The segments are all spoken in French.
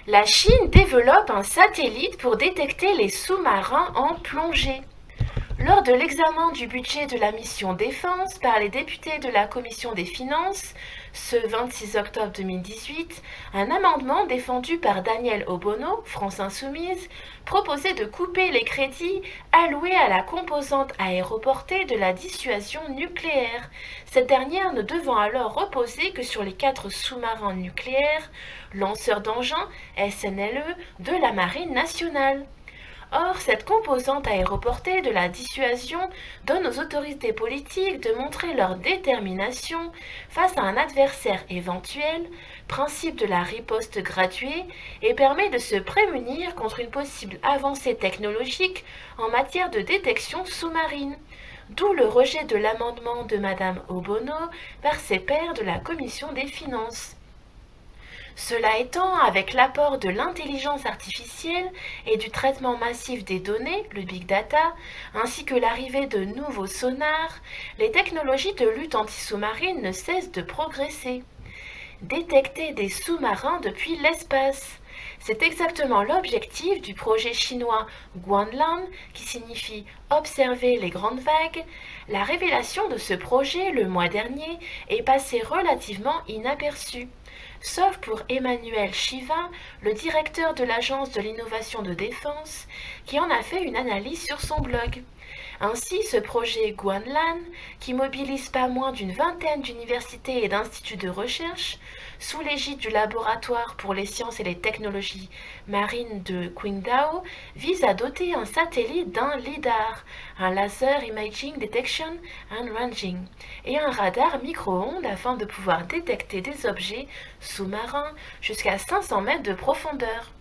La Chine développe un satellite pour détecter les sous-marins en plongée. Lors de l'examen du budget de la mission Défense par les députés de la Commission des Finances, ce 26 octobre 2018, un amendement défendu par Daniel Obono, France Insoumise, proposait de couper les crédits alloués à la composante aéroportée de la dissuasion nucléaire, cette dernière ne devant alors reposer que sur les 4 sous-marins nucléaires, lanceurs d'engins SNLE de la Marine nationale. Or, cette composante aéroportée de la dissuasion donne aux autorités politiques de montrer leur détermination face à un adversaire éventuel, principe de la riposte graduée, et permet de se prémunir contre une possible avancée technologique en matière de détection sous-marine. D'où le rejet de l'amendement de Madame Obono par ses pairs de la Commission des Finances. Cela étant, avec l'apport de l'intelligence artificielle et du traitement massif des données, le big data, ainsi que l'arrivée de nouveaux sonars, les technologies de lutte anti-sous-marine ne cessent de progresser. Détecter des sous-marins depuis l'espace. C'est exactement l'objectif du projet chinois Guanlan, qui signifie observer les grandes vagues. La révélation de ce projet le mois dernier est passée relativement inaperçue. Sauf pour Emmanuel Chivin, le directeur de l'Agence de l'innovation de défense, qui en a fait une analyse sur son blog. Ainsi, ce projet Guanlan, qui mobilise pas moins d'une vingtaine d'universités et d'instituts de recherche, sous l'égide du laboratoire pour les sciences et les technologies marines de Qingdao, vise à doter un satellite d'un LIDAR, un Laser Imaging Detection and Ranging, et un radar micro-ondes afin de pouvoir détecter des objets sous-marins jusqu'à 500 mètres de profondeur.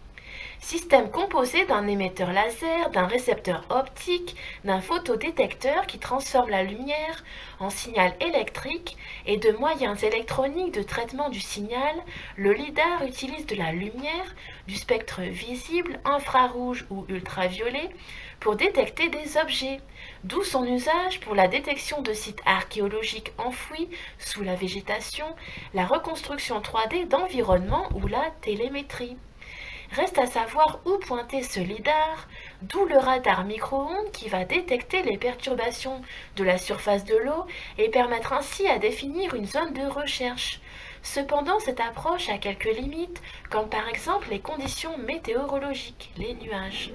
Système composé d'un émetteur laser, d'un récepteur optique, d'un photodétecteur qui transforme la lumière en signal électrique et de moyens électroniques de traitement du signal, le LIDAR utilise de la lumière, du spectre visible, infrarouge ou ultraviolet, pour détecter des objets, d'où son usage pour la détection de sites archéologiques enfouis sous la végétation, la reconstruction 3D d'environnement ou la télémétrie. Reste à savoir où pointer ce lidar, d'où le radar micro-ondes qui va détecter les perturbations de la surface de l'eau et permettre ainsi à définir une zone de recherche. Cependant, cette approche a quelques limites, comme par exemple les conditions météorologiques, les nuages.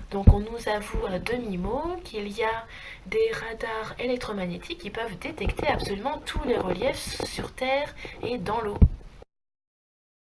Donc on nous avoue à demi-mot qu'il y a des radars électromagnétiques qui peuvent détecter absolument tous les reliefs sur Terre et dans l'eau.